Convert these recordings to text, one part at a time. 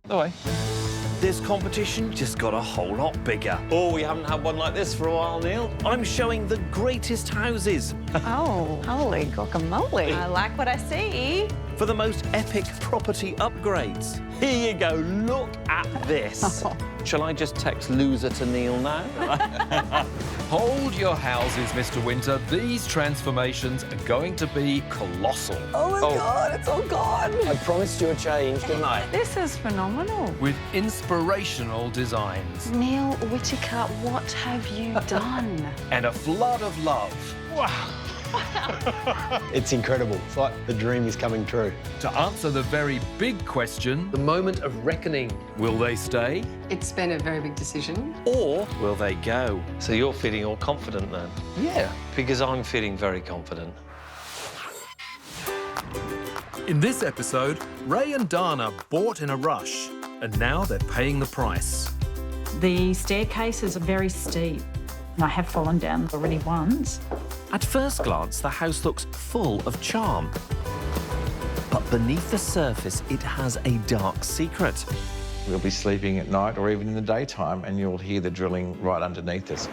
No way. This competition just got a whole lot bigger. Oh, we haven't had one like this for a while, Neil. I'm showing the greatest houses Oh, holy guacamole. I like what I see. for the most epic property upgrades. Here you go, look at this. Shall I just text loser to Neil now? Hold your houses, Mr. Winter. These transformations are going to be colossal. Oh my God, it's all gone. I promised you a change, didn't I? This is phenomenal. With inspirational designs Neil Whittaker, what have you done? and a flood of love. It's incredible. It's like the dream is coming true. To answer the very big question, The moment of reckoning. will they stay? It's been a very big decision. Or will they go? So you're feeling all confident then? Yeah. Because I'm feeling very confident. In this episode, Ray and Donna bought in a rush, and now they're paying the price. The staircases are very steep. I have fallen down already once. At first glance, the house looks full of charm. But beneath the surface, it has a dark secret. We'll be sleeping at night or even in the daytime and you'll hear the drilling right underneath us.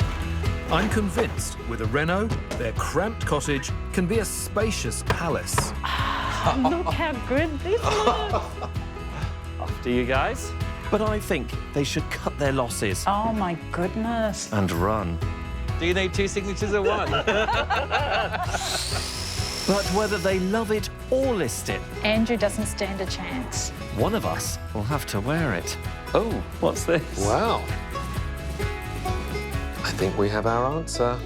I'm convinced with a reno, their cramped cottage can be a spacious palace. Look how good this looks. After you guys. But I think they should cut their losses Oh my goodness. and run. Do you need two signatures or one? But whether they love it or list it, Andrew doesn't stand a chance. one of us will have to wear it. Oh, what's this? Wow. I think we have our answer.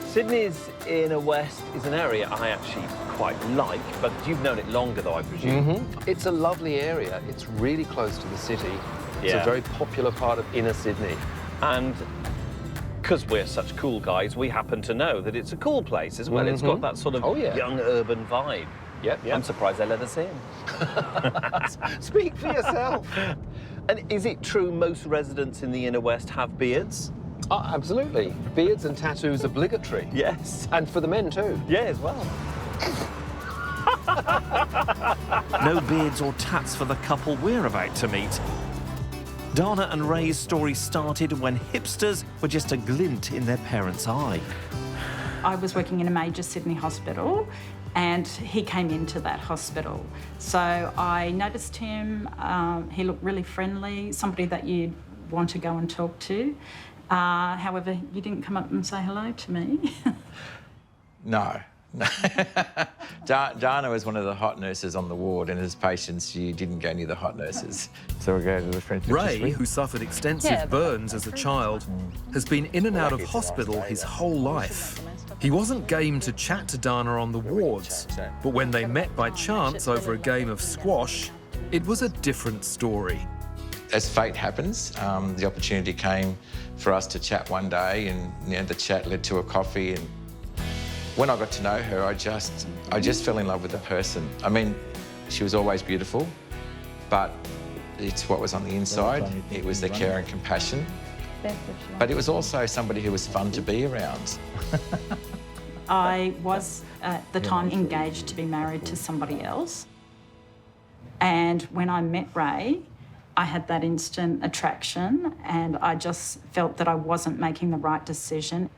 Sydney's inner west is an area I actually quite like, but you've known it longer, though, I presume. It's a lovely area. It's really close to the city. It's Yeah. a very popular part of inner Sydney. And because we're such cool guys, we happen to know that it's a cool place as well. It's got that sort of Oh, yeah. young urban vibe. Yep, I'm surprised they let us in. Speak for yourself. And is it true most residents in the inner west have beards? Oh, absolutely. Beards and tattoos obligatory. Yes. And for the men too. Yeah, as well. No beards or tats for the couple we're about to meet. Donna and Ray's story started when hipsters were just a glint in their parents' eye. I was working in a major Sydney hospital and he came into that hospital. So I noticed him, he looked really friendly, somebody that you'd want to go and talk to. However, you didn't come up and say hello to me. No. Donna was one of the hot nurses on the ward, and as patients, you didn't go near the hot nurses. So we go to the friendship. Ray, who suffered extensive burns as a child, has been in and out of hospital his whole life. He wasn't game to chat to Dana on the wards, but when they met by chance over a game of squash, it was a different story. As fate happens, the opportunity came for us to chat one day, and the chat led to a coffee. And when I got to know her, I just fell in love with the person. I mean, she was always beautiful, but it's what was on the inside. It was the care and compassion. But it was also somebody who was fun to be around. I was, at the time, engaged to be married to somebody else. And when I met Ray, I had that instant attraction and I just felt that I wasn't making the right decision.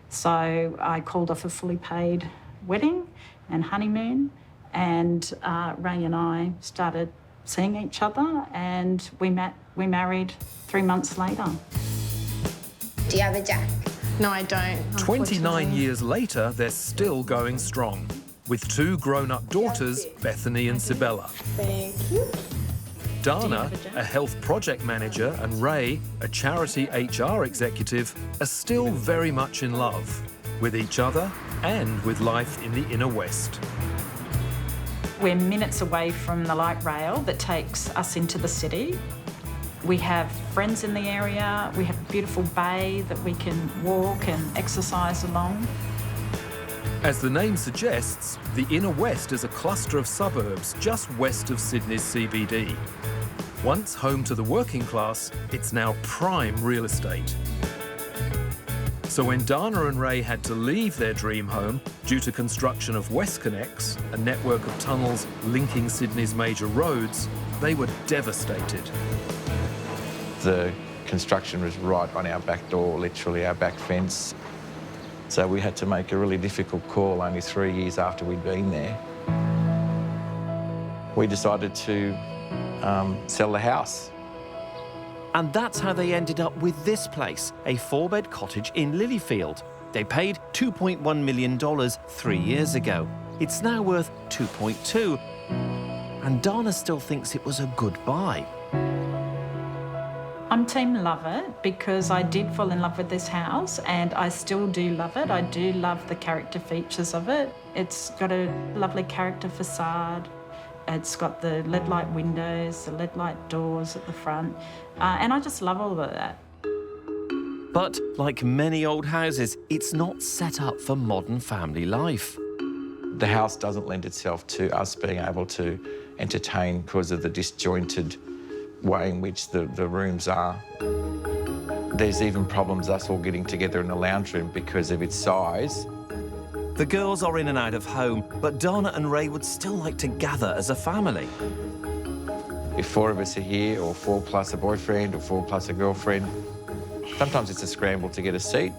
So I called off a fully paid wedding and honeymoon, and Ray and I started seeing each other, and we married 3 months later. Do you have a jack? No, I don't. 29 years later, they're still going strong, with 2 grown-up daughters, Bethany and Sibella. Thank you. Dana, a health project manager, and Ray, a charity HR executive, are still very much in love with each other and with life in the inner west. We're minutes away from the light rail that takes us into the city. We have friends in the area, we have a beautiful bay that we can walk and exercise along. As the name suggests, the Inner West is a cluster of suburbs just west of Sydney's CBD. Once home to the working class, it's now prime real estate. So when Donna and Ray had to leave their dream home due to construction of WestConnex, a network of tunnels linking Sydney's major roads, they were devastated. The construction was right on our back door, literally our back fence. So we had to make a really difficult call only 3 years after we'd been there. We decided to sell the house. And that's how they ended up with this place, a 4-bed cottage in Lilyfield. They paid $2.1 million 3 years ago. It's now worth 2.2, and Donna still thinks it was a good buy. I'm team love it because I did fall in love with this house and I still do love it. I do love the character features of it. It's got a lovely character facade. It's got the LED light windows, the LED light doors at the front, and I just love all of that. But like many old houses, it's not set up for modern family life. The house doesn't lend itself to us being able to entertain because of the disjointed way in which the rooms are. There's even problems us all getting together in the lounge room because of its size. The girls are in and out of home, but Donna and Ray would still like to gather as a family. If 4 of us are here, or 4 plus a boyfriend, or 4 plus a girlfriend, sometimes it's a scramble to get a seat.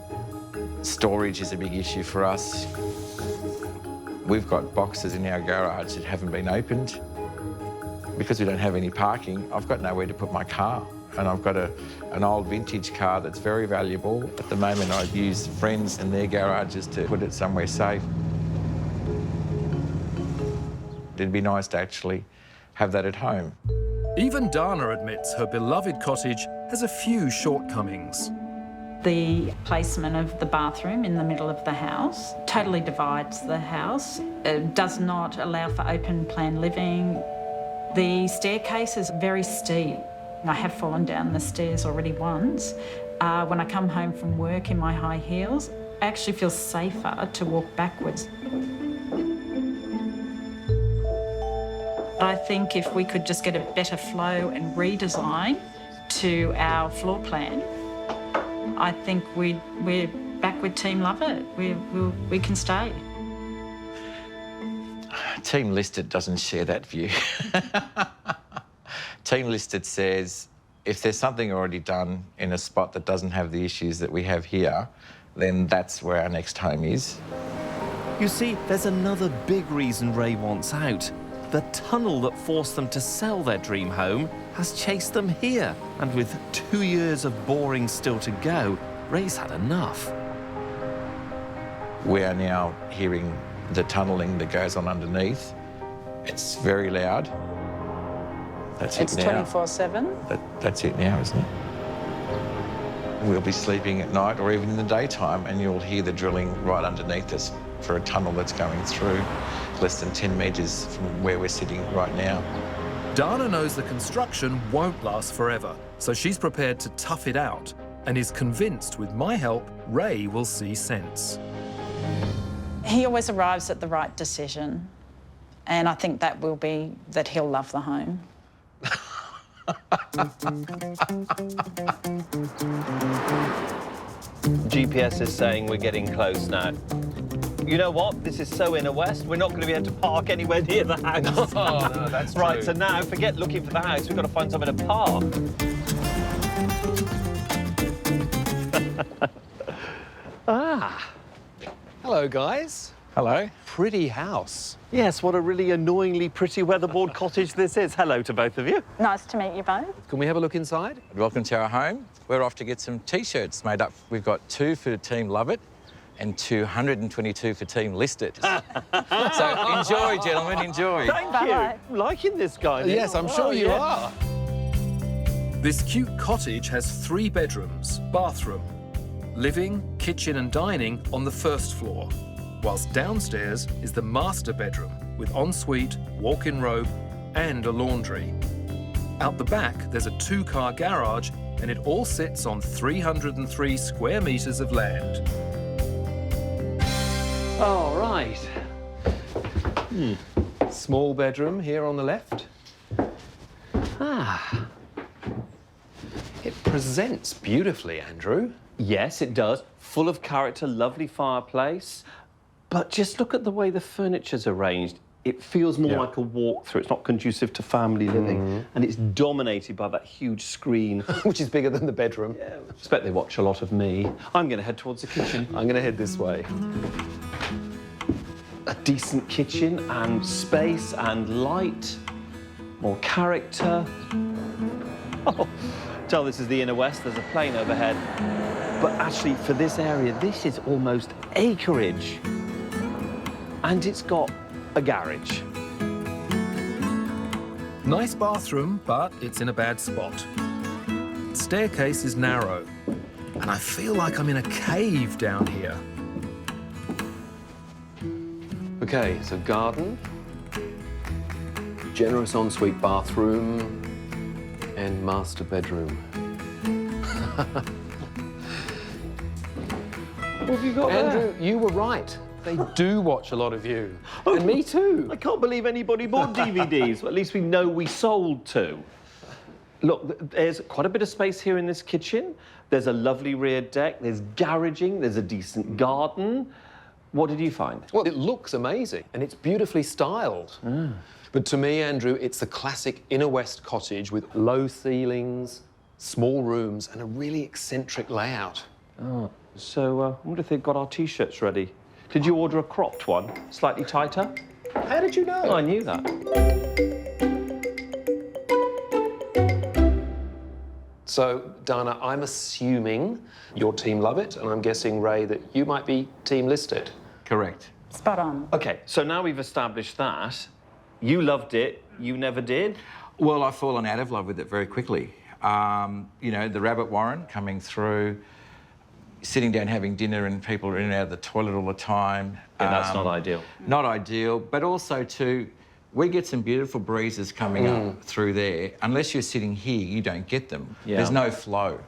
Storage is a big issue for us. We've got boxes in our garage that haven't been opened. Because we don't have any parking, I've got nowhere to put my car. And I've got an old vintage car that's very valuable. At the moment, I use friends and their garages to put it somewhere safe. It'd be nice to actually have that at home. Even Donna admits her beloved cottage has a few shortcomings. The placement of the bathroom in the middle of the house totally divides the house. It does not allow for open plan living. The staircase is very steep. I have fallen down the stairs already once. When I come home from work in my high heels, I actually feel safer to walk backwards. I think if we could just get a better flow and redesign to our floor plan, I think we're back with Team Love It. We can stay. Team Listed doesn't share that view. Team Listed says, if there's something already done in a spot that doesn't have the issues that we have here, then that's where our next home is. You see, there's another big reason Ray wants out. The tunnel that forced them to sell their dream home has chased them here. And with 2 years of boring still to go, Ray's had enough. We are now hearing the tunnelling that goes on underneath. It's very loud. That's It's it now. 24/7. That's it now, isn't it? We'll be sleeping at night or even in the daytime and you'll hear the drilling right underneath us for a tunnel that's going through less than 10 metres from where we're sitting right now. Donna knows the construction won't last forever, so she's prepared to tough it out and is convinced with my help, Ray will see sense. He always arrives at the right decision, and I think that will be that he'll love the home. GPS is saying we're getting close now. You know what? This is so inner west, we're not going to be able to park anywhere near the house. Oh, no, that's right, true. so now forget looking for the house, we've got to find somewhere to park. Hello, guys. Hello. Pretty house. Yes, what a really annoyingly pretty weatherboard cottage this is. Hello to both of you. Nice to meet you both. Can we have a look inside? Welcome to our home. We're off to get some T-shirts made up. We've got 2 for Team Love It and 222 for Team Listed. So enjoy, gentlemen, enjoy. Thank you. I'm liking this guy. Yes, I'm sure you are. This cute cottage has 3 bedrooms, bathroom, living, kitchen and dining on the first floor, whilst downstairs is the master bedroom with ensuite, walk-in robe and a laundry. Out the back, there's a 2-car garage and it all sits on 303 square metres of land. All right. Small bedroom here on the left. Ah. It presents beautifully, Andrew. Yes, it does. Full of character, lovely fireplace. But just look at the way the furniture's arranged. It feels more like a walkthrough. It's not conducive to family living. And it's dominated by that huge screen. Which is bigger than the bedroom. Yeah, I expect they watch a lot of me. I'm going to head towards the kitchen. I'm going to head this way. A decent kitchen and space and light. More character. Oh, tell this is the inner west. There's a plane overhead. But actually, for this area, this is almost acreage. And it's got a garage. Nice bathroom, but it's in a bad spot. Staircase is narrow, and I feel like I'm in a cave down here. Okay, so garden, generous ensuite bathroom, and master bedroom. What have you got Andrew, you were right. They do watch a lot of you. And me too. I can't believe anybody bought DVDs. Well, at least we know we sold two. Look, there's quite a bit of space here in this kitchen. There's a lovely rear deck. There's garaging. There's a decent garden. What did you find? Well, it looks amazing and it's beautifully styled. But to me, Andrew, it's the classic inner west cottage with low ceilings, small rooms, and a really eccentric layout. Oh, so I wonder if they've got our T-shirts ready. Did you order a cropped one, slightly tighter? How did you know? Oh, I knew that. So, Donna, I'm assuming your team love it, and I'm guessing, Ray, that you might be team listed. Correct. Spot on. OK, so now we've established that. You loved it, you never did. Well, I've fallen out of love with it very quickly. You know, the rabbit warren coming through, sitting down having dinner and people are in and out of the toilet all the time. Yeah, that's not ideal. Not ideal, but also too, we get some beautiful breezes coming up through there. Unless you're sitting here, you don't get them. Yeah. There's no flow.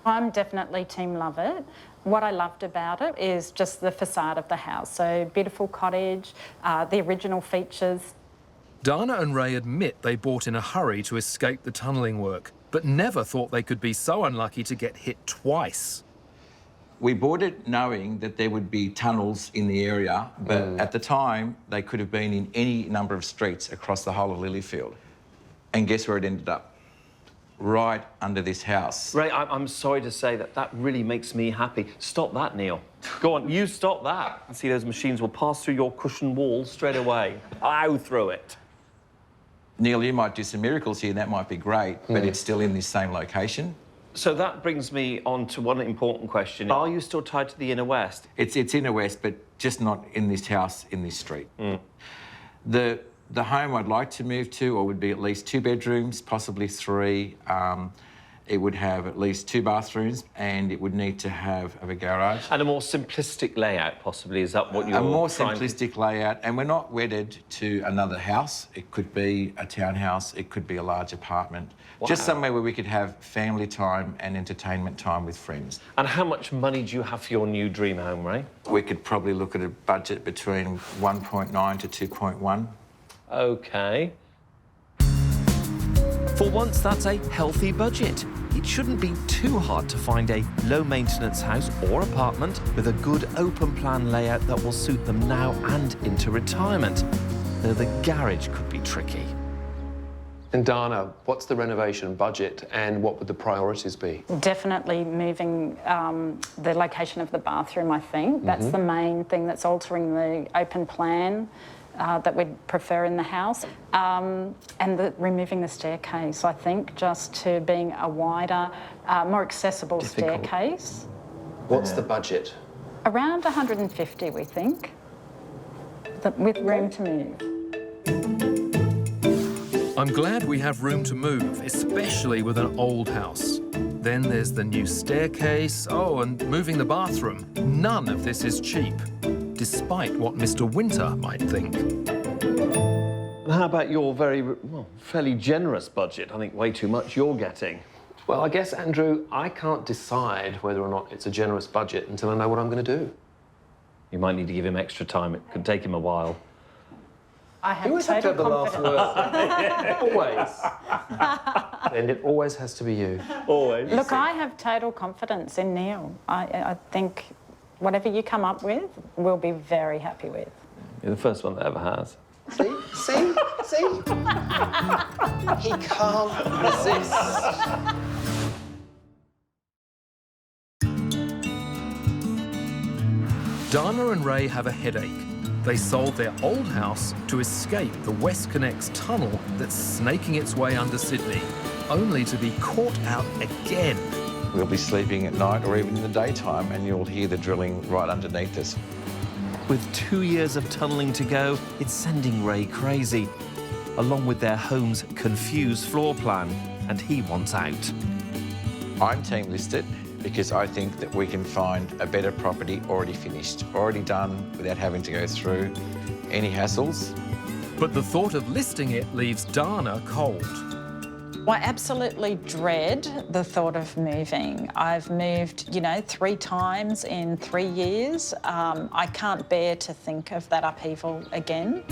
I'm definitely team love it. What I loved about it is just the facade of the house. So beautiful cottage, the original features. Donna and Ray admit they bought in a hurry to escape the tunnelling work, but never thought they could be so unlucky to get hit twice. We bought it knowing that there would be tunnels in the area, but at the time, they could have been in any number of streets across the whole of Lilyfield. And guess where it ended up? Right under this house. Ray, I'm sorry to say that that really makes me happy. Stop that, Neil. Go on, you stop that. And see, those machines will pass through your cushion wall straight away. Plough through it. Neil, you might do some miracles here, and that might be great, but it's still in this same location. So that brings me on to one important question. Are you still tied to the inner west? It's inner west, but just not in this house, in this street. The home I'd like to move to, or would be at least 2 bedrooms, possibly 3. It would have at least 2 bathrooms, and it would need to have a garage. And a more simplistic layout, possibly. Is that what you're A more trying simplistic layout, and we're not wedded to another house. It could be a townhouse, it could be a large apartment. Wow. Just somewhere where we could have family time and entertainment time with friends. And how much money do you have for your new dream home, Ray? We could probably look at a budget between 1.9 to 2.1. OK. For once, that's a healthy budget. It shouldn't be too hard to find a low-maintenance house or apartment with a good open-plan layout that will suit them now and into retirement, though the garage could be tricky. And Donna, what's the renovation budget and what would the priorities be? Definitely moving the location of the bathroom, I think. That's the main thing that's altering the open plan that we'd prefer in the house. And removing the staircase, I think, just to being a wider, more accessible staircase. What's the budget? Around 150, we think, with room to move. I'm glad we have room to move, especially with an old house. Then there's the new staircase, and moving the bathroom. None of this is cheap, despite what Mr. Winter might think. And how about your fairly generous budget? I think way too much you're getting. Well, I guess, Andrew, I can't decide whether or not it's a generous budget until I know what I'm going to do. You might need to give him extra time. It could take him a while. I have You always have to have the total last confidence. word. Always. And it always has to be you. Always. Look, I have total confidence in Neil. I think whatever you come up with, we'll be very happy with. You're the first one that ever has. See? See? See? He can't resist. Donna and Ray have a headache. They sold their old house to escape the WestConnex tunnel that's snaking its way under Sydney, only to be caught out again. We'll be sleeping at night or even in the daytime and you'll hear the drilling right underneath us. With 2 years of tunnelling to go, it's sending Ray crazy, along with their home's confused floor plan, and he wants out. I'm team listed because I think that we can find a better property already finished, already done without having to go through any hassles. But the thought of listing it leaves Donna cold. I absolutely dread the thought of moving. I've moved, 3 times in 3 years. I can't bear to think of that upheaval again.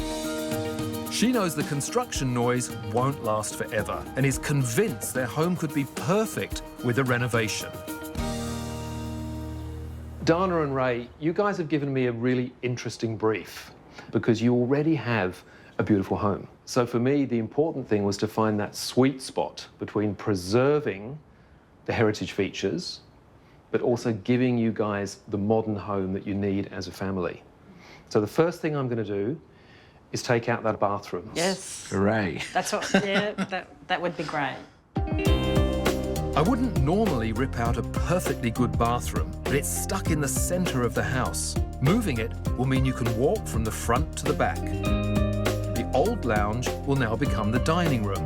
She knows the construction noise won't last forever and is convinced their home could be perfect with a renovation. Donna and Ray, you guys have given me a really interesting brief because you already have a beautiful home. So for me, the important thing was to find that sweet spot between preserving the heritage features, but also giving you guys the modern home that you need as a family. So the first thing I'm going to do is take out that bathroom. Yes. Hooray. That's what, that would be great. I wouldn't normally rip out a perfectly good bathroom, but it's stuck in the centre of the house. Moving it will mean you can walk from the front to the back. The old lounge will now become the dining room,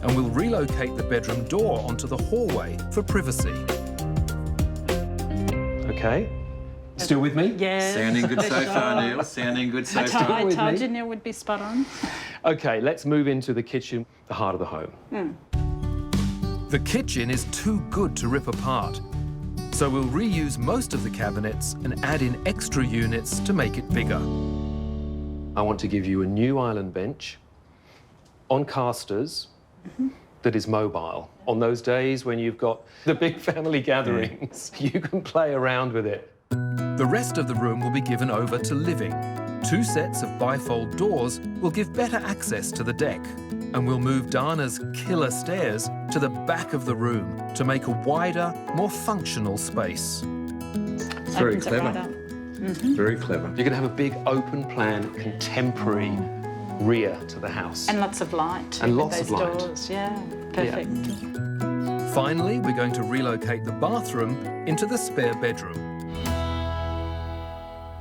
and we'll relocate the bedroom door onto the hallway for privacy. Okay. Still with me? Yeah. Sounding good so far, Neil. Sounding good so far. I with told me. you Neil would be spot on. Okay, let's move into the kitchen, the heart of the home. The kitchen is too good to rip apart, so we'll reuse most of the cabinets and add in extra units to make it bigger. I want to give you a new island bench on casters that is mobile. On those days when you've got the big family gatherings, you can play around with it. The rest of the room will be given over to living. 2 sets of bifold doors will give better access to the deck, and we'll move Dana's killer stairs to the back of the room to make a wider, more functional space. It's very Opens it right clever. up. Very clever. You're going to have a big open plan, contemporary rear to the house. And lots of light. And with lots of those light. doors. Yeah, perfect. Finally, we're going to relocate the bathroom into the spare bedroom.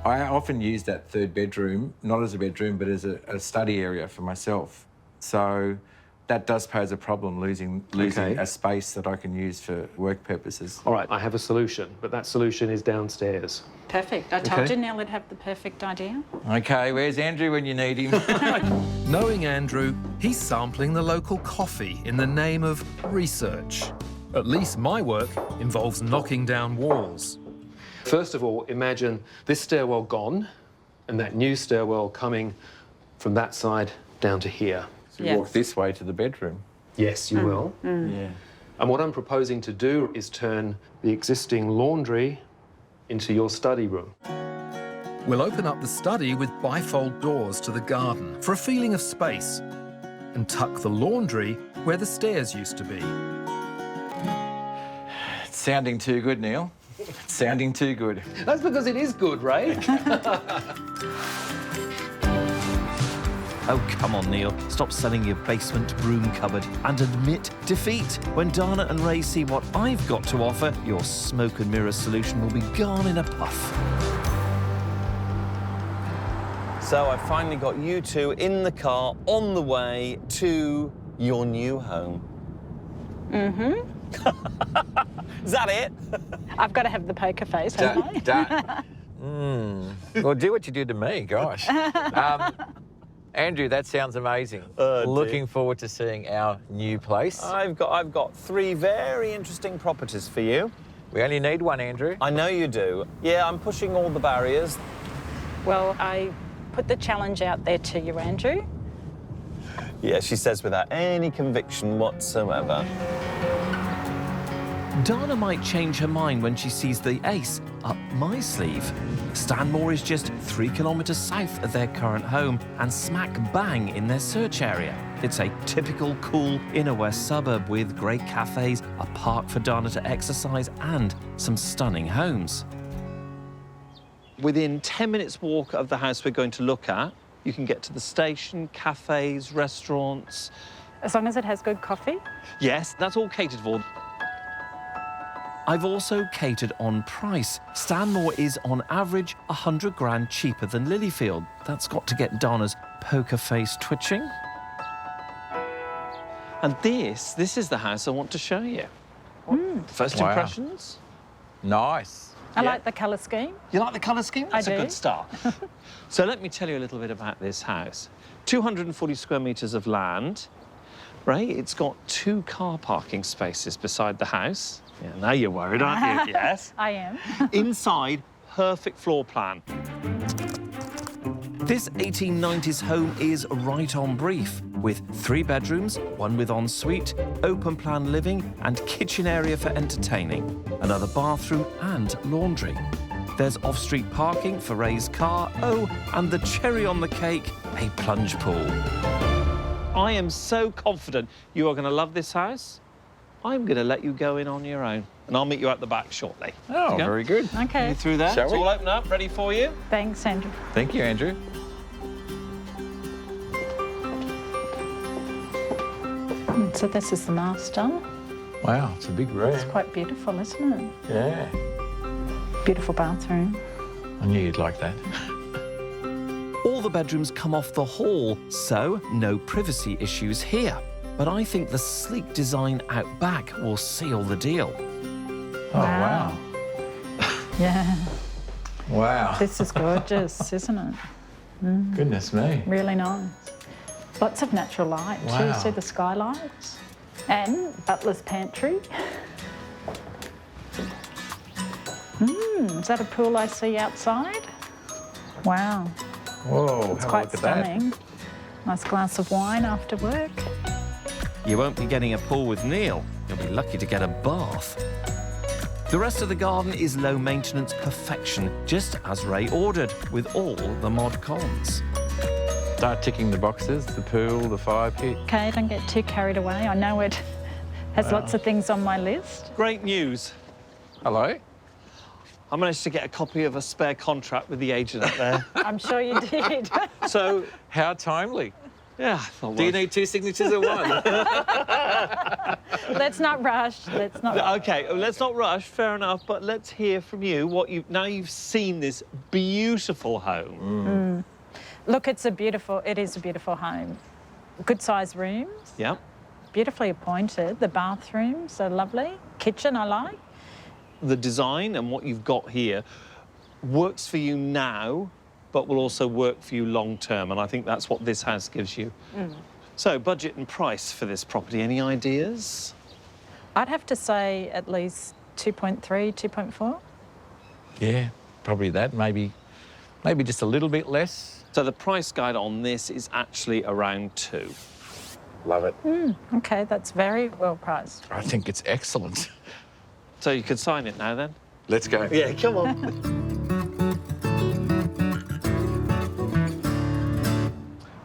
I often use that third bedroom, not as a bedroom, but as a study area for myself. So that does pose a problem, losing Okay. a space that I can use for work purposes. All right, I have a solution, but that solution is downstairs. Perfect. I told Okay. you Neil would have the perfect idea. Okay, where's Andrew when you need him? Knowing Andrew, he's sampling the local coffee in the name of research. At least my work involves knocking down walls. First of all, imagine this stairwell gone and that new stairwell coming from that side down to here. So you walk this way to the bedroom. Yes, you will. Yeah. And what I'm proposing to do is turn the existing laundry into your study room. We'll open up the study with bifold doors to the garden for a feeling of space and tuck the laundry where the stairs used to be. It's sounding too good, Neil. It's sounding too good. That's because it is good, Ray. Oh, come on, Neil. Stop selling your basement broom cupboard and admit defeat. When Donna and Ray see what I've got to offer, your smoke and mirror solution will be gone in a puff. So I finally got you two in the car on the way to your new home. Is that it? I've got to have the poker face, haven't I? Well, do what you did to me, gosh. Andrew, that sounds amazing. Looking forward to seeing our new place. I've got 3 very interesting properties for you. We only need one, Andrew. I know you do. Yeah, I'm pushing all the barriers. Well, I put the challenge out there to you, Andrew. Yeah, she says without any conviction whatsoever. Donna might change her mind when she sees the ace up my sleeve. Stanmore is just 3 kilometres south of their current home and smack bang in their search area. It's a typical cool inner west suburb with great cafes, a park for Donna to exercise and some stunning homes. Within 10 minutes walk of the house we're going to look at, you can get to the station, cafes, restaurants. As long as it has good coffee. Yes, that's all catered for. I've also catered on price. Stanmore is on average 100 grand cheaper than Lilyfield. That's got to get Donna's poker face twitching. And this is the house I want to show you. First Wow. impressions? Nice. I Yeah. like the colour scheme. You like the colour scheme? That's I a do. good start. So let me tell you a little bit about this house. 240 square metres of land, right? It's got 2 car parking spaces beside the house. Yeah, now you're worried, aren't you? Yes. I am. Inside, perfect floor plan. This 1890s home is right on brief, with 3 bedrooms, 1 with ensuite, open plan living and kitchen area for entertaining, another bathroom and laundry. There's off-street parking for Ray's car, oh, and the cherry on the cake, a plunge pool. I am so confident you are going to love this house. I'm going to let you go in on your own, and I'll meet you at the back shortly. Oh, Okay. very good. Okay. You through there? Shall It's we? all open up, ready for you? Thanks, Andrew. Thank you, Andrew. So this is the master. Wow, it's a big room. It's quite beautiful, isn't it? Yeah. Beautiful bathroom. I knew you'd like that. All the bedrooms come off the hall, so no privacy issues here. But I think the sleek design out back will seal the deal. Oh, wow. Yeah. Wow. This is gorgeous, isn't it? Goodness me. Really nice. Lots of natural light Wow. too. See the skylights? And butler's pantry. Is that a pool I see outside? Wow, Whoa, it's have a quite look at that. stunning. Nice glass of wine after work. You won't be getting a pool with Neil. You'll be lucky to get a bath. The rest of the garden is low maintenance perfection, just as Ray ordered, with all the mod cons. Start ticking the boxes, the pool, the fire pit. Okay, don't get too carried away. I know it has lots of things on my list. Great news. Hello? I managed to get a copy of a spare contract with the agent up there. I'm sure you did. So, How timely. yeah, I thought, Do you well, need 2 signatures or one? Let's not rush. Let's not rush. Okay, let's not rush, fair enough, but let's hear from you what now you've seen this beautiful home. Look, it is a beautiful home. Good sized rooms, Yeah. beautifully appointed. The bathrooms are lovely. Kitchen I like. The design and what you've got here works for you now, but will also work for you long term, and I think that's what this house gives you. So, budget and price for this property, any ideas? I'd have to say at least 2.3, 2.4. Yeah, probably that. Maybe just a little bit less. So the price guide on this is actually around 2. Love it. Okay, that's very well priced. I think it's excellent. So you could sign it now then? Let's go. Yeah, come on.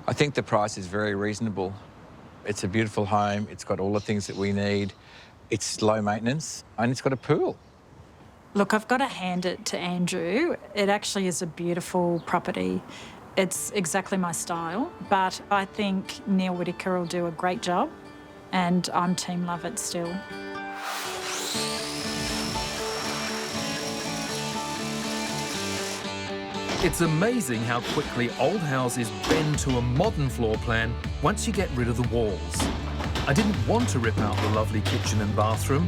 I think the price is very reasonable. It's a beautiful home. It's got all the things that we need. It's low maintenance and it's got a pool. Look, I've got to hand it to Andrew. It actually is a beautiful property. It's exactly my style, but I think Neil Whittaker will do a great job, and I'm team love it still. It's amazing how quickly old houses bend to a modern floor plan once you get rid of the walls. I didn't want to rip out the lovely kitchen and bathroom,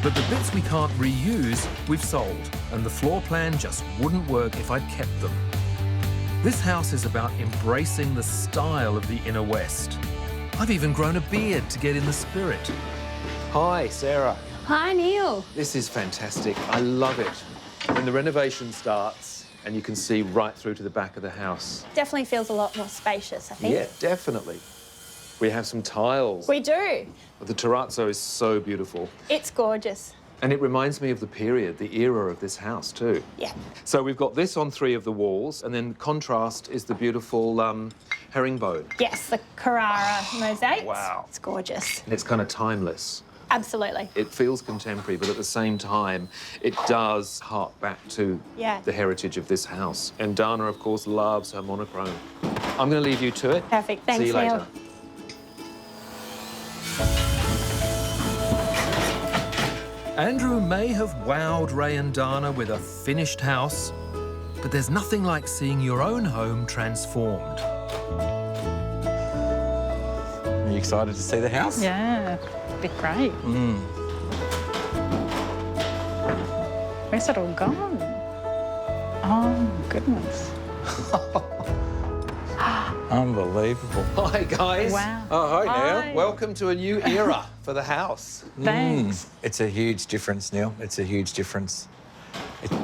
but the bits we can't reuse, we've sold, and the floor plan just wouldn't work if I'd kept them. This house is about embracing the style of the inner west. I've even grown a beard to get in the spirit. Hi, Sarah. Hi, Neil. This is fantastic. I love it. When the renovation starts and you can see right through to the back of the house. Definitely feels a lot more spacious, I think. Yeah, definitely. We have some tiles. We do. The terrazzo is so beautiful. It's gorgeous. And it reminds me of the period, the era of this house too. Yeah. So we've got this on 3 of the walls, and then contrast is the beautiful herringbone. Yes, the Carrara mosaics. Wow. It's gorgeous. And it's kind of timeless. Absolutely. It feels contemporary, but at the same time, it does hark back to the heritage of this house. And Donna, of course, loves her monochrome. I'm going to leave you to it. Perfect. Thanks, See you Neil. later. Andrew may have wowed Ray and Donna with a finished house, but there's nothing like seeing your own home transformed. Are you excited to see the house? Yeah, it'd be great. Where's it all gone? Oh, goodness. Unbelievable. Hi, guys. Wow. Oh, hi, Hi. Neil. Welcome to a new era for the house. Thanks. It's a huge difference, Neil. It's a huge difference.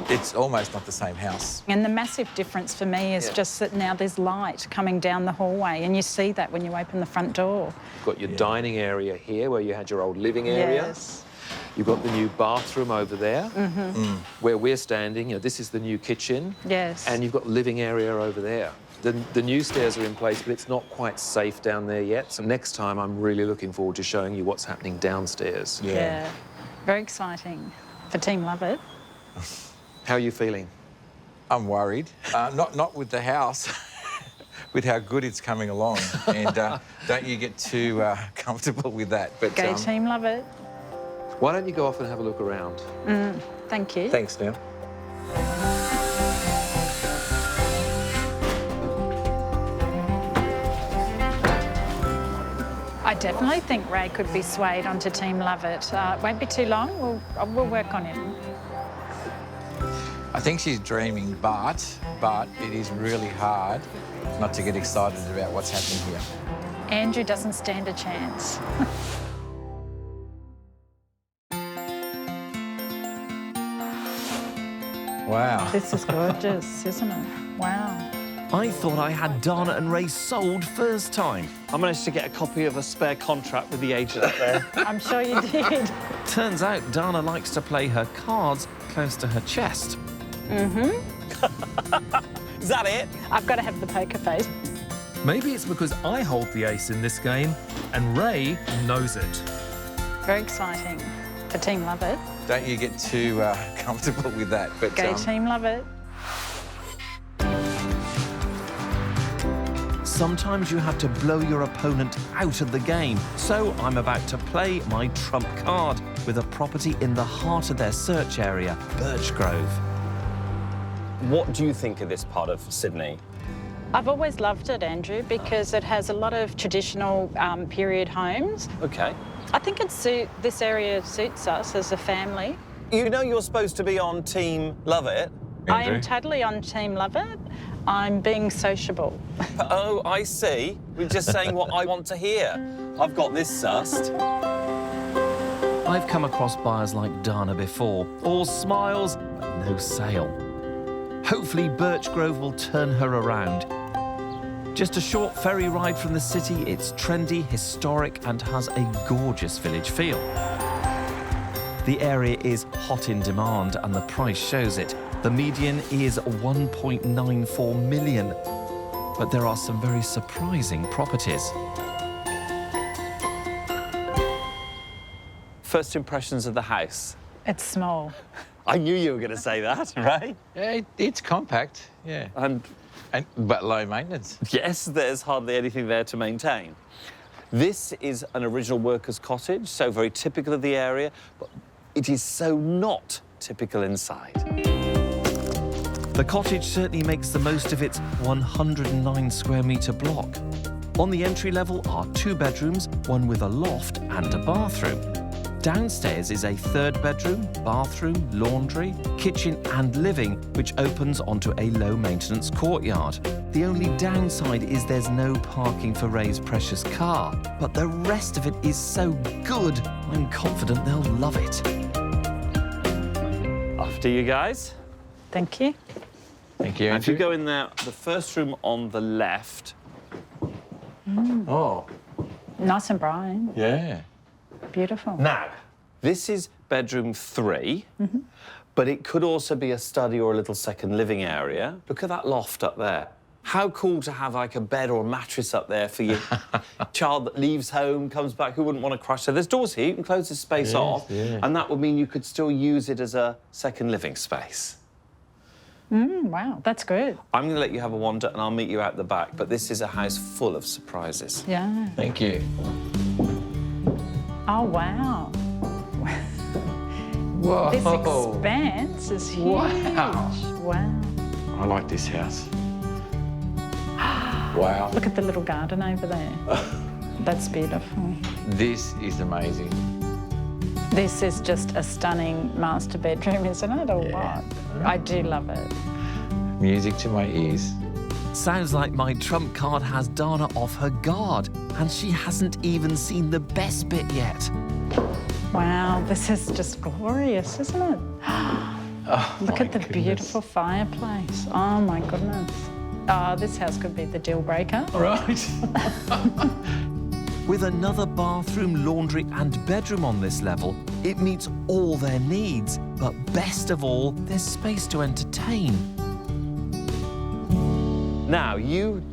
It's almost not the same house. And the massive difference for me is just that now there's light coming down the hallway, and you see that when you open the front door. You've got your dining area here where you had your old living area. Yes. You've got the new bathroom over there where we're standing. You know, this is the new kitchen. Yes. And you've got the living area over there. The new stairs are in place, but it's not quite safe down there yet. So next time, I'm really looking forward to showing you what's happening downstairs. Yeah. Very exciting for Team Love It. How are you feeling? I'm worried. Not with the house, with how good it's coming along. And don't you get too comfortable with that. But Go Team Love It. Why don't you go off and have a look around? Thank you. Thanks, Neil. I definitely think Ray could be swayed onto Team Love It. It won't be too long. We'll work on him. I think she's dreaming, but it is really hard not to get excited about what's happening here. Andrew doesn't stand a chance. Wow. This is gorgeous, isn't it? Wow. I thought I had Donna and Ray sold first time. I managed to get a copy of a spare contract with the agent up there. I'm sure you did. Turns out Donna likes to play her cards close to her chest. Is that it? I've got to have the poker face. Maybe it's because I hold the ace in this game and Ray knows it. Very exciting for Team Love It. Don't you get too comfortable with that. But Go Team Love It. Sometimes you have to blow your opponent out of the game. So I'm about to play my trump card with a property in the heart of their search area, Birchgrove. What do you think of this part of Sydney? I've always loved it, Andrew, because it has a lot of traditional period homes. OK. I think this area suits us as a family. You know you're supposed to be on Team Love It. I am totally on Team Love It. I'm being sociable. Oh, I see. We're just saying what I want to hear. I've got this sussed. I've come across buyers like Donna before. All smiles, but no sale. Hopefully Birchgrove will turn her around. Just a short ferry ride from the city, it's trendy, historic, and has a gorgeous village feel. The area is hot in demand, and the price shows it. The median is 1.94 million, but there are some very surprising properties. First impressions of the house. It's small. I knew you were going to say that, right? Yeah, it's compact, yeah. But low maintenance. Yes, there's hardly anything there to maintain. This is an original workers' cottage, so very typical of the area, but it is so not typical inside. The cottage certainly makes the most of its 109 square metre block. On the entry level are 2 bedrooms, one with a loft and a bathroom. Downstairs is a 3rd bedroom, bathroom, laundry, kitchen and living, which opens onto a low-maintenance courtyard. The only downside is there's no parking for Ray's precious car, but the rest of it is so good, I'm confident they'll love it. After you guys. Thank you. Thank you, Now, if you Andrew. go in there, the first room on the left. Oh, Nice and bright. yeah. Beautiful. Now, this is bedroom 3, but it could also be a study or a little second living area. Look at that loft up there. How cool to have like a bed or a mattress up there for your child that leaves home, comes back, who wouldn't want to crush. So there's doors here, you can close this space off, and that would mean you could still use it as a second living space. Wow, that's good. I'm going to let you have a wander and I'll meet you out the back, but this is a house full of surprises. Yeah. Thank you. Oh, wow. Whoa. This expanse is huge. Wow. Wow. I like this house. Wow. Look at the little garden over there. That's beautiful. This is amazing. This is just a stunning master bedroom, isn't it, or what? I do love it. Music to my ears. Sounds like my trump card has Donna off her guard, and she hasn't even seen the best bit yet. Wow, this is just glorious, isn't it? Look at the beautiful fireplace. Oh, my goodness. Oh, this house could be the deal breaker. All right. With another bathroom, laundry and bedroom on this level, it meets all their needs. But best of all, there's space to entertain. Now, you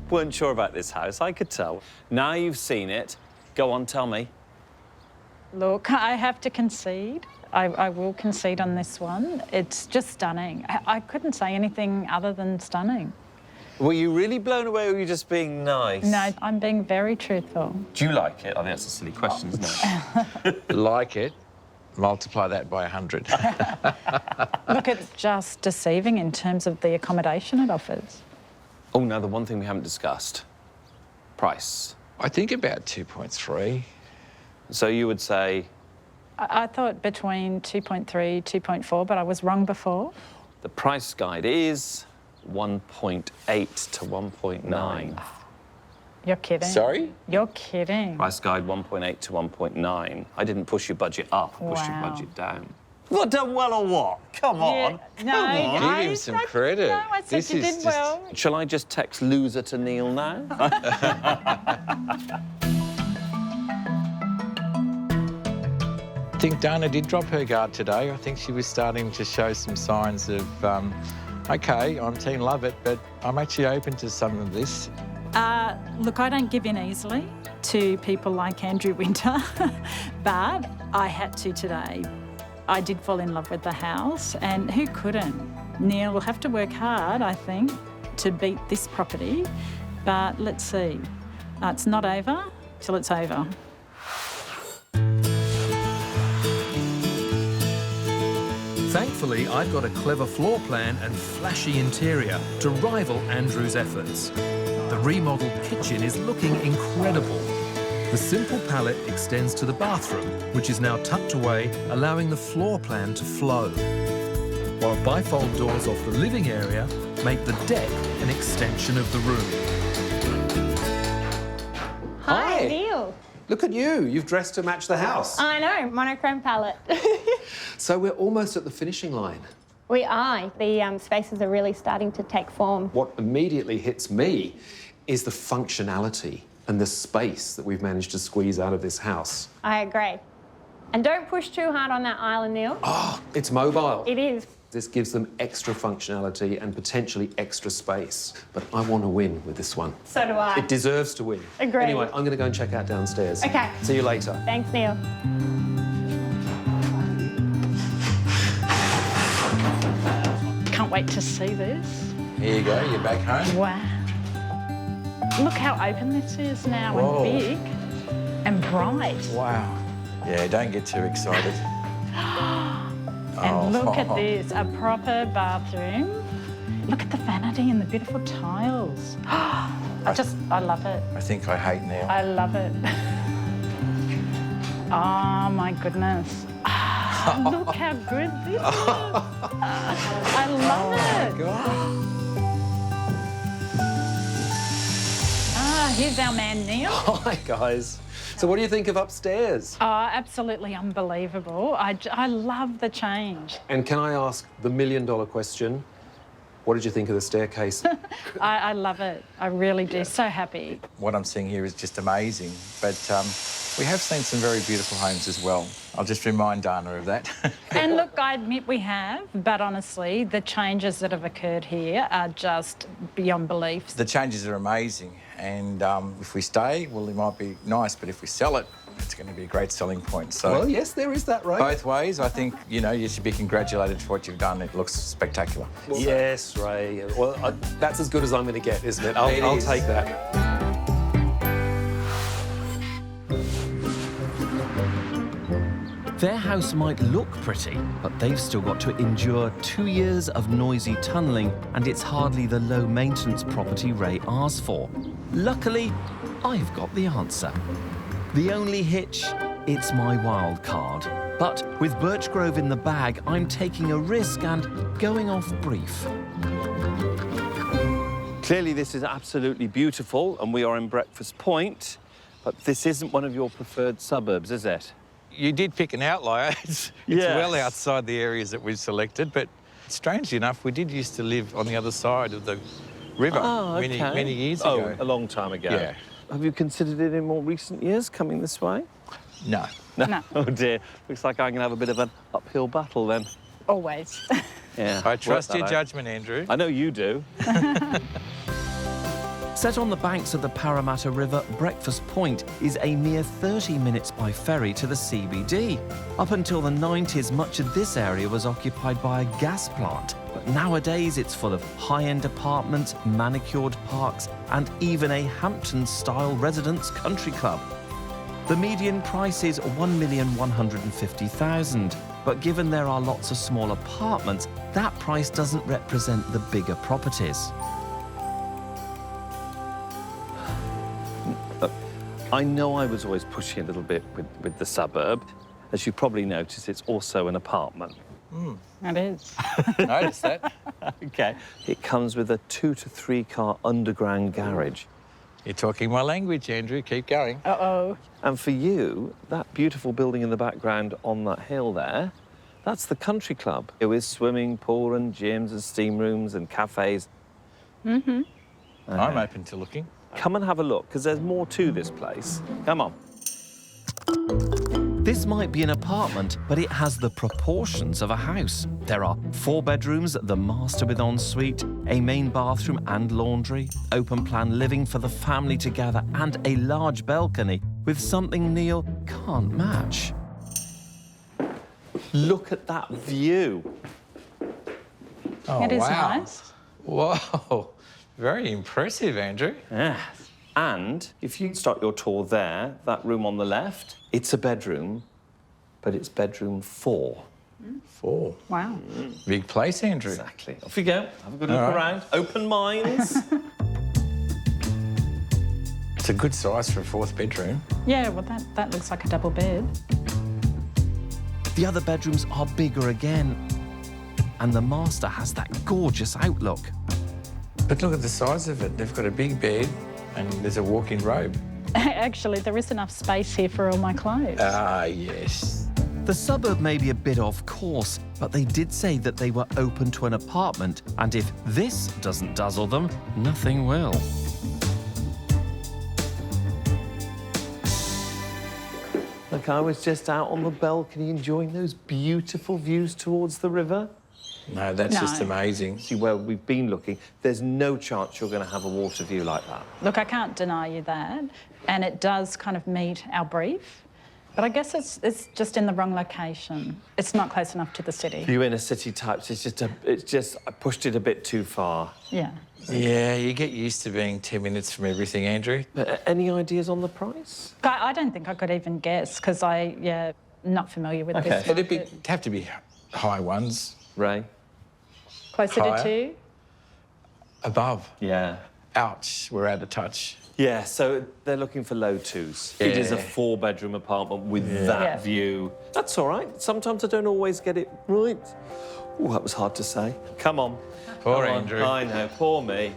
weren't sure about this house, I could tell. Now you've seen it, go on, tell me. Look, I have to concede. I will concede on this one. It's just stunning. I couldn't say anything other than stunning. Were you really blown away or were you just being nice? No, I'm being very truthful. Do you like it? I think that's a silly question, isn't it? Like it, multiply that by 100. Look, it's just deceiving in terms of the accommodation it offers. Oh, now the one thing we haven't discussed. Price. I think about 2.3. So you would say I thought between 2.3, 2.4, but I was wrong before. the price guide is 1.8 to 1.9. You're kidding. Sorry? You're kidding. Price guide 1.8 to 1.9. I didn't push your budget up, I pushed your Wow. budget down. Well, done well or what? Come on. Yeah, no, Come on. Give him some credit. No, I said This you is did just- well. Shall I just text loser to Neil now? I think Donna did drop her guard today. I think she was starting to show some signs of, OK, I'm team love it, but I'm actually open to some of this. Look, I don't give in easily to people like Andrew Winter, but I had to today. I did fall in love with the house, and who couldn't? Neil will have to work hard, I think, to beat this property, but let's see. It's not over till it's over. Thankfully, I've got a clever floor plan and flashy interior to rival Andrew's efforts. The remodeled kitchen is looking incredible. The simple palette extends to the bathroom, which is now tucked away, allowing the floor plan to flow. While bifold doors off the living area make the deck an extension of the room. Hi, Neil. Look at you. You've dressed to match the house. I know, monochrome palette. So we're almost at the finishing line. We are. The spaces are really starting to take form. What immediately hits me is the functionality and the space that we've managed to squeeze out of this house. I agree. And don't push too hard on that island, Neil. Oh, it's mobile. It is. This gives them extra functionality and potentially extra space. But I want to win with this one. So do I. It deserves to win. Agreed. Anyway, I'm going to go and check out downstairs. Okay. See you later. Thanks, Neil. Can't wait to see this. Here you go, you're back home. Wow. Look how open this is now Whoa. and big and bright. Wow. Yeah, don't get too excited. And look at this, a proper bathroom. Look at the vanity and the beautiful tiles. I love it. I think I hate Neil. I love it. Oh my goodness. Look how good this is. I love it. God. Here's our man, Neil. Hi, guys. So what do you think of upstairs? Oh, absolutely unbelievable. I love the change. And can I ask the million-dollar question? What did you think of the staircase? I love it. I really do. So happy. What I'm seeing here is just amazing. But we have seen some very beautiful homes as well. I'll just remind Donna of that. And look, I admit we have, but honestly, the changes that have occurred here are just beyond belief. The changes are amazing, and if we stay, well, it might be nice, but if we sell it, it's going to be a great selling point. So Well, yes, there is that, right? both ways, I think, you know, you should be congratulated for what you've done. It looks spectacular. Yes, Ray. Well, that's as good as I'm going to get, isn't it? It I'll is. take that. Their house might look pretty, but they've still got to endure 2 years of noisy tunnelling, and it's hardly the low-maintenance property Ray asked for. Luckily, I've got the answer. The only hitch, it's my wild card. But with Birchgrove in the bag, I'm taking a risk and going off brief. Clearly, this is absolutely beautiful, and we are in Breakfast Point, but this isn't one of your preferred suburbs, is it? You did pick an outlier. It's Yes. well outside the areas that we've selected, but strangely enough, we did used to live on the other side of the river many years ago. Oh, a long time ago. Yeah. Have you considered it in more recent years, coming this way? No. No. Oh, dear. Looks like I'm going to have a bit of an uphill battle then. Always. Yeah. I trust work that your out. judgment, Andrew. I know you do. Set on the banks of the Parramatta River, Breakfast Point is a mere 30 minutes by ferry to the CBD. Up until the 90s, much of this area was occupied by a gas plant. But nowadays, it's full of high-end apartments, manicured parks, and even a Hampton-style residence country club. The median price is $1,150,000, but given there are lots of small apartments, that price doesn't represent the bigger properties. I know I was always pushing a little bit with the suburb. As you probably noticed, it's also an apartment. It is. Notice that. Okay. It comes with a 2 to 3 car underground garage. You're talking my language, Andrew. Keep going. Uh-oh. And for you, that beautiful building in the background on that hill there, that's the country club. With swimming pool and gyms and steam rooms and cafes. I'm open to looking. Come and have a look, because there's more to this place. Come on. This might be an apartment, but it has the proportions of a house. There are 4 bedrooms, the master with ensuite, a main bathroom and laundry, open-plan living for the family to gather, and a large balcony with something Neil can't match. Look at that view. Oh, It is wow. nice. Whoa. Very impressive, Andrew. Yes. And if you start your tour there, that room on the left, it's a bedroom, but it's bedroom 4. 4. Wow. Big place, Andrew. Exactly. Off you go. Have a good look All right. around. Open minds. It's a good size for a 4th bedroom. Yeah, well, that looks like a double bed. The other bedrooms are bigger again, and the master has that gorgeous outlook. But look at the size of it. They've got a big bed and there's a walk-in robe. Actually, there is enough space here for all my clothes. Ah, yes. The suburb may be a bit off course, but they did say that they were open to an apartment, and if this doesn't dazzle them, nothing will. Look, I was just out on the balcony enjoying those beautiful views towards the river. No, that's just No. amazing. See, where we've been looking, there's no chance you're going to have a water view like that. Look, I can't deny you that, and it does kind of meet our brief, but I guess it's just in the wrong location. It's not close enough to the city. You inner city types, it's just I pushed it a bit too far. Yeah. Yeah, you get used to being 10 minutes from everything, Andrew. Any ideas on the price? I don't think I could even guess, because not familiar with this It'd market. have to be high ones. Ray? Closer higher. to 2? Above. Yeah. Ouch, we're out of touch. Yeah, so they're looking for low 2s. It is a Yeah. 4-bedroom apartment with that Yeah. view. That's all right. Sometimes I don't always get it right. Oh, that was hard to say. Come on. Poor Come on. Andrew. I know, poor me.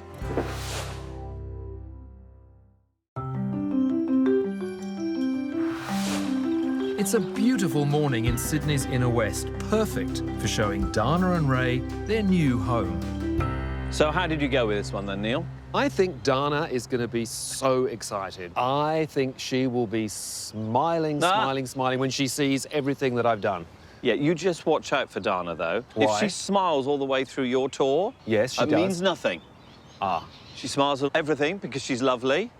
It's a beautiful morning in Sydney's inner west, perfect for showing Donna and Ray their new home. So how did you go with this one then, Neil? I think Donna is going to be so excited. I think she will be smiling, smiling when she sees everything that I've done. Yeah, you just watch out for Donna, though. Why? If she smiles all the way through your tour, Yes, she it does. means nothing. She smiles at everything because she's lovely.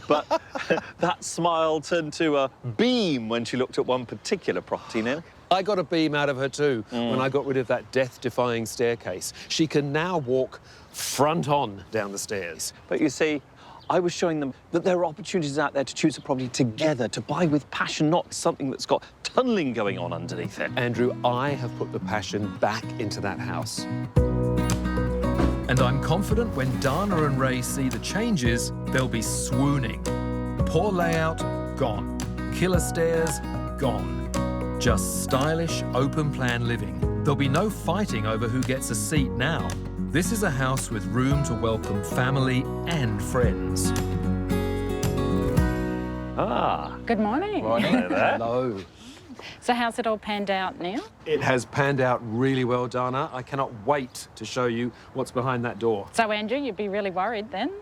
But that smile turned to a beam when she looked at one particular property, Neil. I got a beam out of her too when I got rid of that death-defying staircase. She can now walk front on down the stairs. But you see, I was showing them that there are opportunities out there to choose a property together, to buy with passion, not something that's got tunnelling going on underneath it. Andrew, I have put the passion back into that house. And I'm confident when Dana and Ray see the changes, they'll be swooning. Poor layout, gone. Killer stairs, gone. Just stylish, open-plan living. There'll be no fighting over who gets a seat now. This is a house with room to welcome family and friends. Good morning. Hello. So how's it all panned out, Neil? It has panned out really well, Dana. I cannot wait to show you what's behind that door. So, Andrew, you'd be really worried then?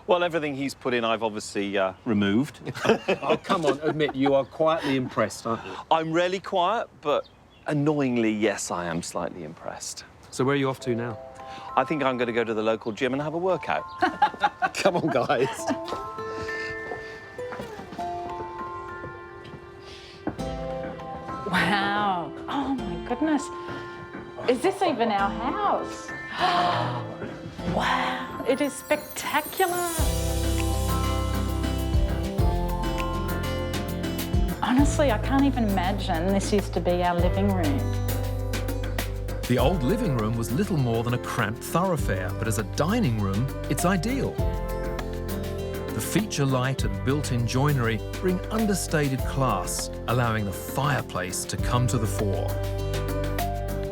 Well, everything he's put in, I've obviously removed. Oh, come on, admit you are quietly impressed, aren't you? I'm really quiet, but annoyingly, yes, I am slightly impressed. So where are you off to now? I think I'm going to go to the local gym and have a workout. Come on, guys. Wow. Oh, my goodness. Is this even our house? Wow. It is spectacular. Honestly, I can't even imagine this used to be our living room. The old living room was little more than a cramped thoroughfare, but as a dining room, it's ideal. The feature light and built-in joinery bring understated class, allowing the fireplace to come to the fore.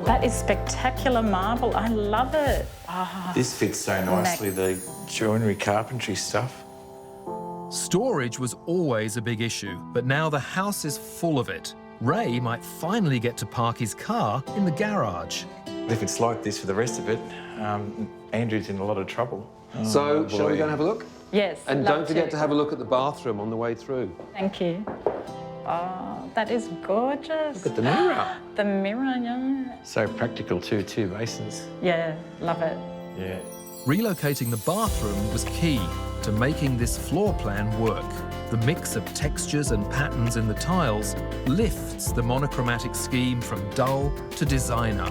That is spectacular marble. I love it. This fits so nicely, the joinery carpentry stuff. Storage was always a big issue, but now the house is full of it. Ray might finally get to park his car in the garage. If it's like this for the rest of it, Andrew's in a lot of trouble. So, shall we boy. go and have a look? Yes. And love don't forget to have a look at the bathroom on the way through. Thank you. Oh, that is gorgeous. Look at the mirror. The mirror, yeah. So practical too, 2 basins. Yeah, love it. Yeah. Relocating the bathroom was key to making this floor plan work. The mix of textures and patterns in the tiles lifts the monochromatic scheme from dull to designer.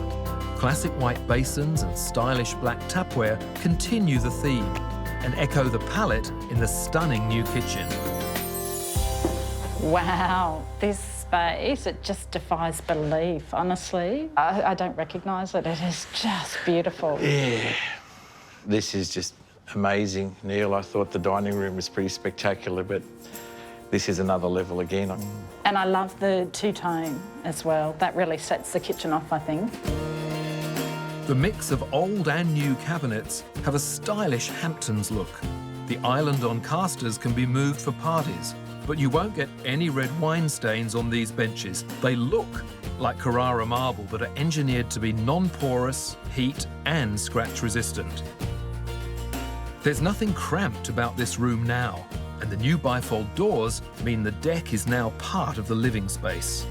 Classic white basins and stylish black tapware continue the theme and echo the palette in the stunning new kitchen. Wow, this space, it just defies belief, honestly. I don't recognise it. It is just beautiful. Yeah. This is just amazing, Neil. I thought the dining room was pretty spectacular, but this is another level again. And I love the two-tone as well. That really sets the kitchen off, I think. The mix of old and new cabinets have a stylish Hamptons look. The island on casters can be moved for parties, but you won't get any red wine stains on these benches. They look like Carrara marble, but are engineered to be non-porous, heat and scratch resistant. There's nothing cramped about this room now, and the new bifold doors mean the deck is now part of the living space.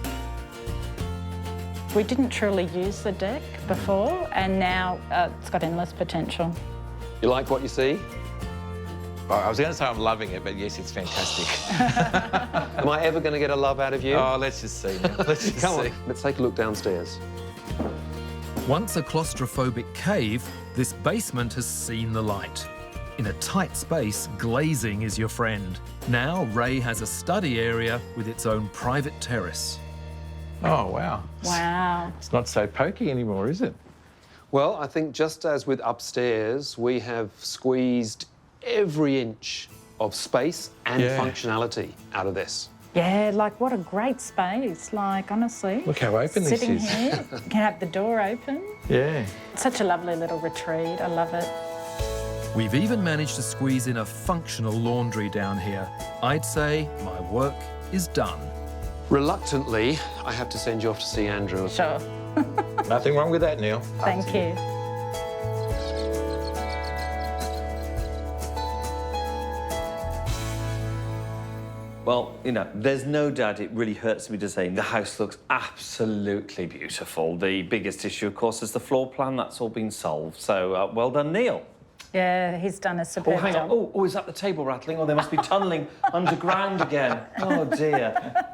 We didn't truly use the deck before, and now it's got endless potential. You like what you see? I was going to say I'm loving it, but yes, it's fantastic. Am I ever going to get a love out of you? Oh, let's just see. Let's just Come see. on, let's take a look downstairs. Once a claustrophobic cave, this basement has seen the light. In a tight space, glazing is your friend. Now Ray has a study area with its own private terrace. Oh, wow. Wow. It's not so pokey anymore, is it? Well, I think just as with upstairs, we have squeezed every inch of space and functionality out of this. Yeah, like what a great space. Like, honestly. Look how open this sitting is. here, you can have the door open. Yeah. Such a lovely little retreat. I love it. We've even managed to squeeze in a functional laundry down here. I'd say my work is done. Reluctantly, I have to send you off to see Andrew. Sure. Nothing wrong with that, Neil. Thank you. Well, you know, there's no doubt it really hurts me to say the house looks absolutely beautiful. The biggest issue, of course, is the floor plan. That's all been solved. So, well done, Neil. Yeah, he's done a superb Oh, hang on. job. Oh, is that the table rattling? Oh, they must be tunnelling underground again. Oh, dear.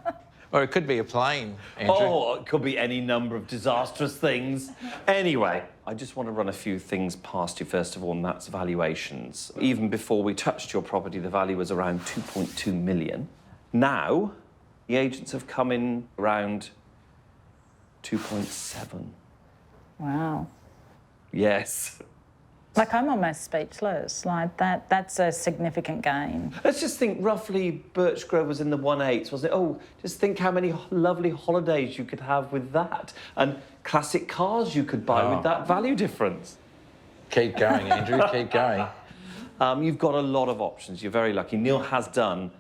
Or it could be a plane, Andrew. Oh, it could be any number of disastrous things. Anyway, I just want to run a few things past you, first of all, and that's valuations. Even before we touched your property, the value was around 2.2 million. Now, the agents have come in around 2.7. Wow. Yes. Like, I'm almost speechless. Like, that's a significant gain. Let's just think roughly Birchgrove was in the 1/8, wasn't it? Oh, just think how many lovely holidays you could have with that, and classic cars you could buy with that value difference. Keep going, Andrew, keep going. You've got a lot of options. You're very lucky. Neil has done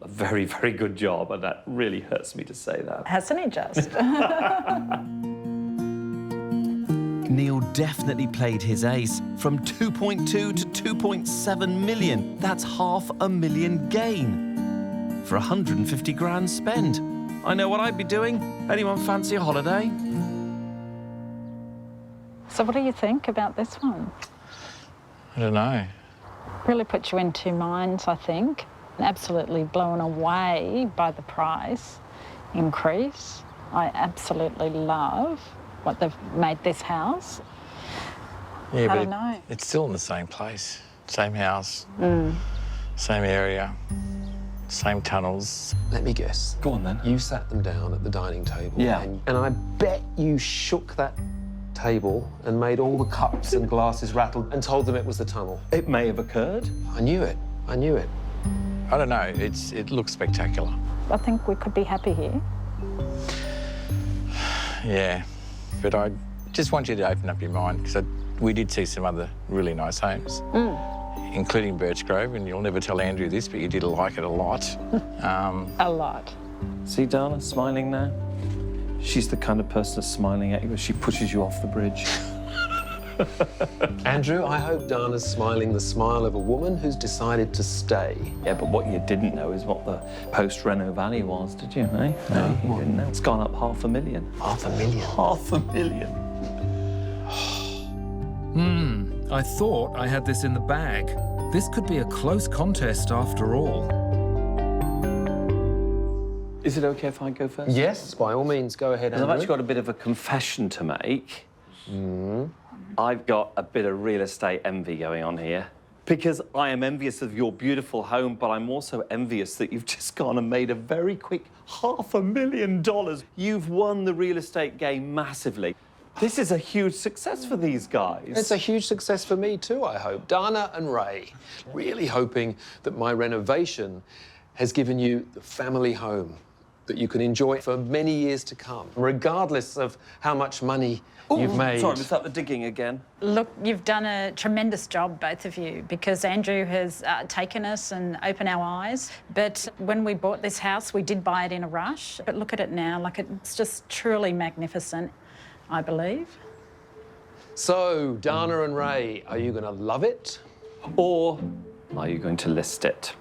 a very, very good job, and that really hurts me to say that. Hasn't he just? Neil definitely played his ace. From 2.2 to 2.7 million. That's $500,000 gain for 150 grand spent. I know what I'd be doing. Anyone fancy a holiday? So what do you think about this one? I don't know. Really puts you in two minds, I think. Absolutely blown away by the price increase. I absolutely love what they've made this house. Yeah, I but don't know. it's still in the same place. Same house, same area, same tunnels. Let me guess. Go on, then. You sat them down at the dining table. Yeah. And I bet you shook that table and made all the cups and glasses rattle and told them it was the tunnel. It may have occurred. I knew it. I knew it. I don't know, it looks spectacular. I think we could be happy here. Yeah, but I just want you to open up your mind, because we did see some other really nice homes, including Birchgrove, and you'll never tell Andrew this, but you did like it a lot. A lot. See Donna smiling now? She's the kind of person that's smiling at you as she pushes you off the bridge. Andrew, I hope Donna's smiling the smile of a woman who's decided to stay. Yeah, but what you didn't know is what the post-reno value was, did you, eh? No, you didn't know. It's gone up $500,000. $500,000. $500,000. I thought I had this in the bag. This could be a close contest after all. Is it okay if I go first? Yes, by all means, go ahead, I've Andrew. actually got a bit of a confession to make. I've got a bit of real estate envy going on here. Because I am envious of your beautiful home, but I'm also envious that you've just gone and made a very quick $500,000. You've won the real estate game massively. This is a huge success for these guys. It's a huge success for me too, I hope. Donna and Ray, really hoping that my renovation has given you the family home that you can enjoy for many years to come, regardless of how much money you've made. Sorry, was that the digging again? Look, you've done a tremendous job, both of you, because Andrew has taken us and opened our eyes. But when we bought this house, we did buy it in a rush. But look at it now, like it's just truly magnificent, I believe. So, Donna and Ray, are you going to love it? Or are you going to list it?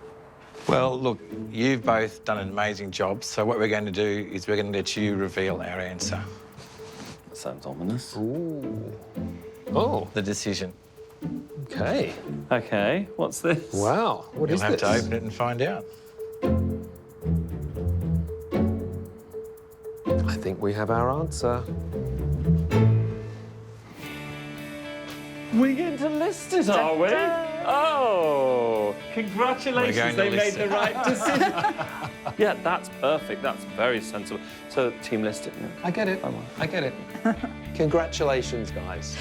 Well, look, you've both done an amazing job, so what we're going to do is we're going to let you reveal our answer. That sounds ominous. Ooh. Oh, The decision. okay. Okay, what's this? Wow, what You'll is have this? to open it and find out. I think we have our answer. We're going to list it, are we? Oh, congratulations, We're going to they made list the it. right decision. Yeah, that's perfect. That's very sensible. So, team list it now. I get it. I get it. Congratulations, guys.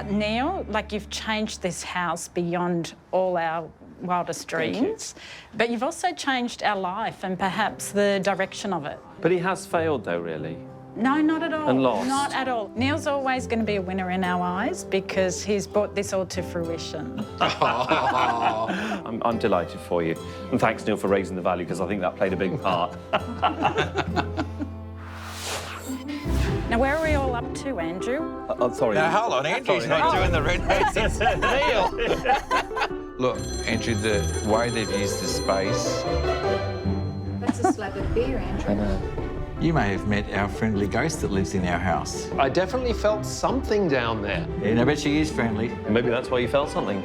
Neil, like you've changed this house beyond all our wildest dreams, but you've also changed our life and perhaps the direction of it. But he has failed, though, really. No, not at all. And lost. Not at all. Neil's always going to be a winner in our eyes because he's brought this all to fruition. I'm delighted for you. And thanks, Neil, for raising the value, because I think that played a big part. Now, where are we all up to, Andrew? I'm sorry. Now, hold on, Andrew's not doing the renovations. Neil! Look, Andrew, the way they've used the space, That's a slab of beer, Andrew. You may have met our friendly ghost that lives in our house. I definitely felt something down there. Yeah, I bet she is friendly. Maybe that's why you felt something.